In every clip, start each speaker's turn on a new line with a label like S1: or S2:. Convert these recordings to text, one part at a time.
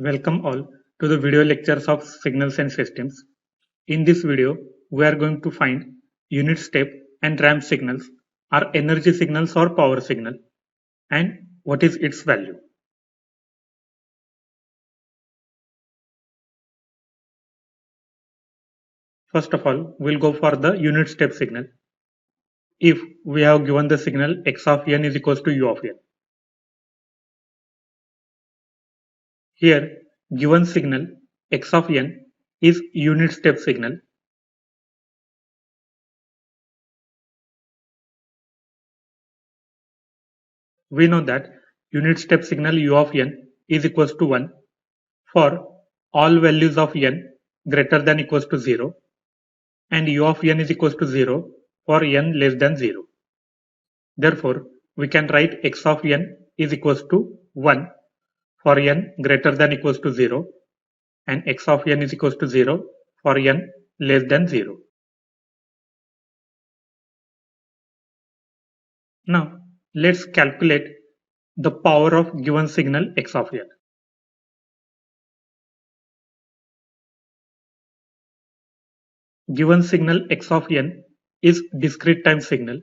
S1: Welcome all to the video lectures of Signals and Systems. In this video, we are going to find unit step and ramp signals are energy signals or power signal and what is its value. First of all, we'll go for the unit step signal. If we have given the signal x of n is equals to u of n. Here, given signal x of n is unit step signal. We know that unit step signal u of n is equals to 1 for all values of n greater than equals to 0 and u of n is equals to 0 for n less than 0. Therefore, we can write x of n is equals to 1 for n greater than equals to 0 and x of n is equals to 0 for n less than 0. Now, let's calculate the power of given signal x of n. Given signal x of n is discrete time signal.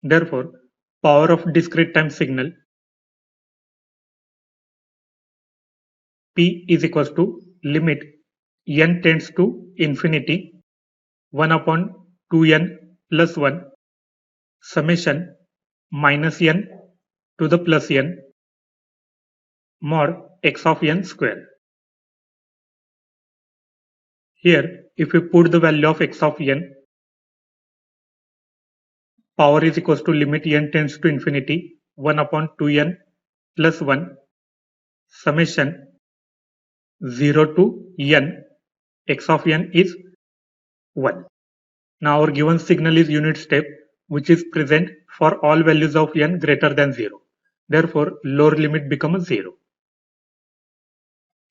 S1: Therefore, power of discrete time signal P is equals to limit n tends to infinity 1 upon 2n plus 1 summation minus n to the plus n mod x of n square. Here, if we put the value of x of n, power is equals to limit n tends to infinity 1 upon 2n plus 1 summation 0 to n, x of n is 1. Now our given signal is unit step which is present for all values of n greater than 0. Therefore, lower limit becomes 0.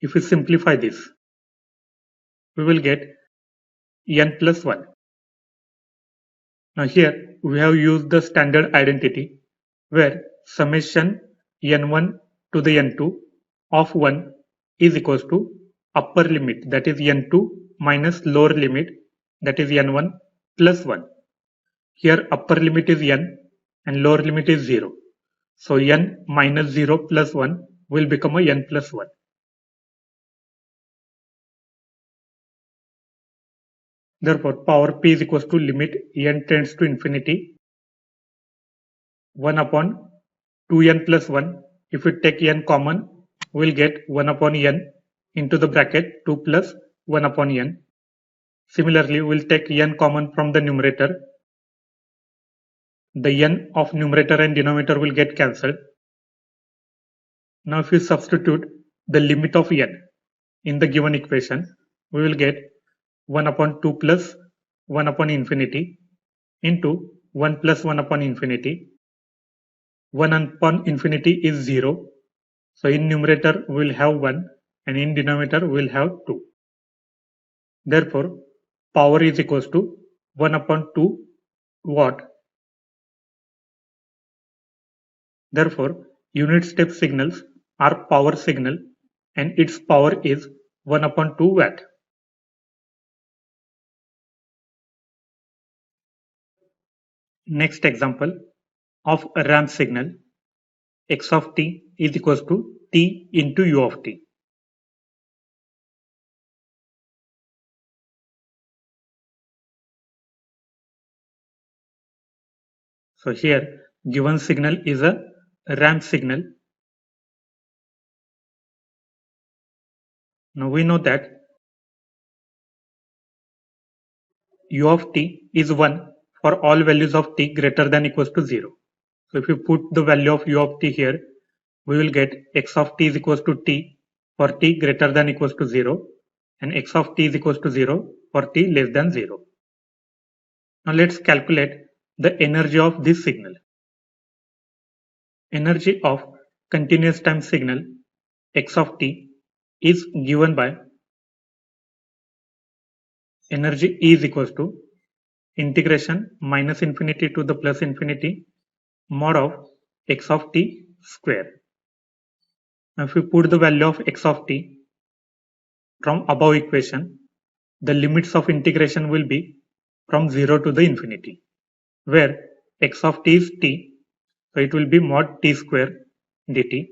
S1: If we simplify this, we will get n plus 1. Now here we have used the standard identity where summation n1 to the n2 of 1 is equals to upper limit, that is n2, minus lower limit, that is n1 plus 1. Here upper limit is n and lower limit is 0. So n minus 0 plus 1 will become a n plus 1. Therefore, power P is equals to limit n tends to infinity 1 upon 2n plus 1. If we take n common, we will get 1 upon n into the bracket 2 plus 1 upon n. Similarly, we will take n common from the numerator. The n of numerator and denominator will get cancelled. Now if we substitute the limit of n in the given equation, we will get 1 upon 2 plus 1 upon infinity into 1 plus 1 upon infinity. 1 upon infinity is 0. So in numerator we will have 1 and in denominator we will have 2. Therefore, power is equals to 1 upon 2 watt. Therefore, unit step signals are power signal and its power is 1 upon 2 watt. Next example of a ramp signal, x of t is equals to t into u of t. So here given signal is a ramp signal. Now we know that u of t is 1 for all values of t greater than equals to 0. So if we put the value of u of t here, we will get x of t is equals to t for t greater than equals to 0 and x of t is equals to 0 for t less than 0. Now let's calculate the energy of this signal. Energy of continuous time signal x of t is given by energy E is equals to integration minus infinity to the plus infinity mod of x of t square. Now if we put the value of x of t, from above equation, the limits of integration will be from 0 to the infinity, where x of t is t, so it will be mod t square dt.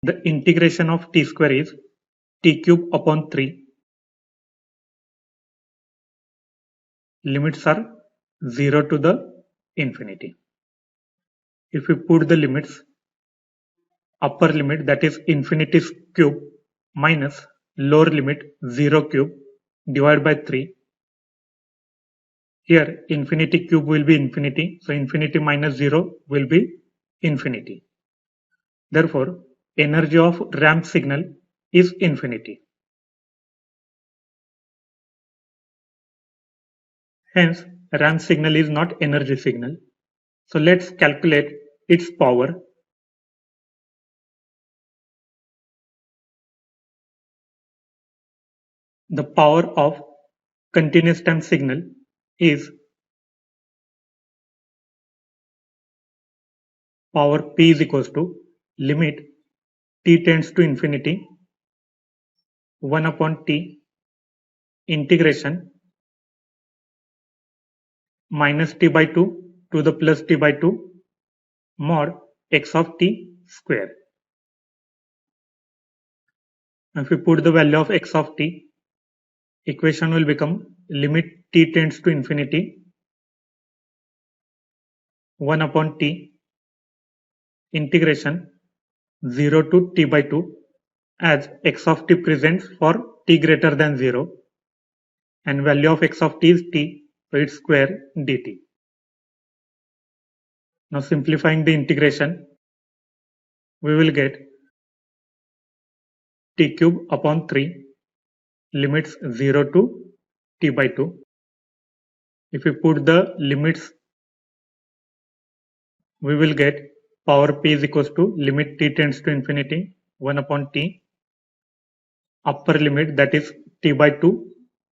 S1: The integration of t square is t cube upon 3. Limits are 0 to the infinity. If we put the limits, upper limit, that is infinity cube minus lower limit 0 cube divided by 3. Here infinity cube will be infinity, so infinity minus 0 will be infinity. Therefore, energy of ramp signal is infinity. Hence, ramp signal is not energy signal. So let's calculate its power. The power of continuous time signal is power P is equals to limit t tends to infinity 1 upon t integration minus t by 2 to the plus t by 2 mod x of t square. If we put the value of x of t, equation will become limit t tends to infinity 1 upon t integration 0 to t by 2, as x of t presents for t greater than 0 and value of x of t is t, so it's square dt. Now simplifying the integration, we will get t cube upon 3 limits 0 to t by 2. If we put the limits, we will get power p is equals to limit t tends to infinity 1 upon t upper limit, that is t by 2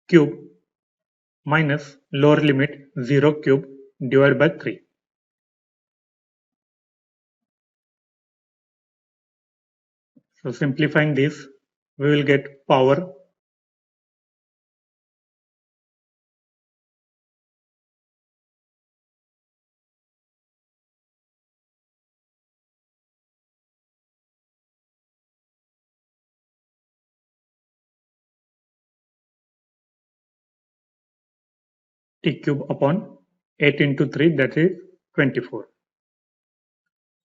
S1: cube minus lower limit 0 cube divided by 3. So simplifying this, we will get power t cube upon 8 into 3, that is 24.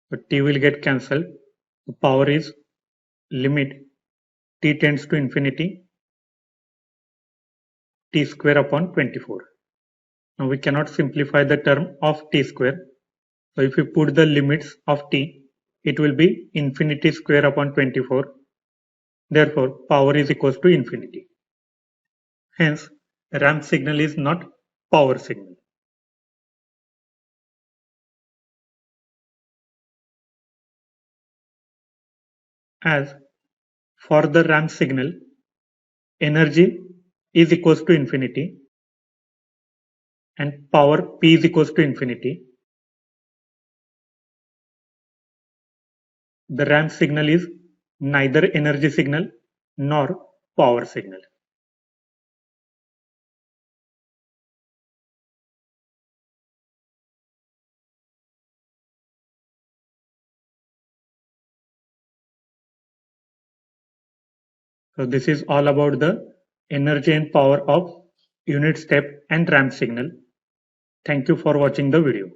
S1: So t will get cancelled. The power is limit t tends to infinity t square upon 24. Now we cannot simplify the term of t square. So if we put the limits of t, it will be infinity square upon 24. Therefore, power is equals to infinity. Hence, ramp signal is not power signal. As for the ramp signal, energy is equals to infinity and power P is equals to infinity. The ramp signal is neither energy signal nor power signal. So this is all about the energy and power of unit step and ramp signal. Thank you for watching the video.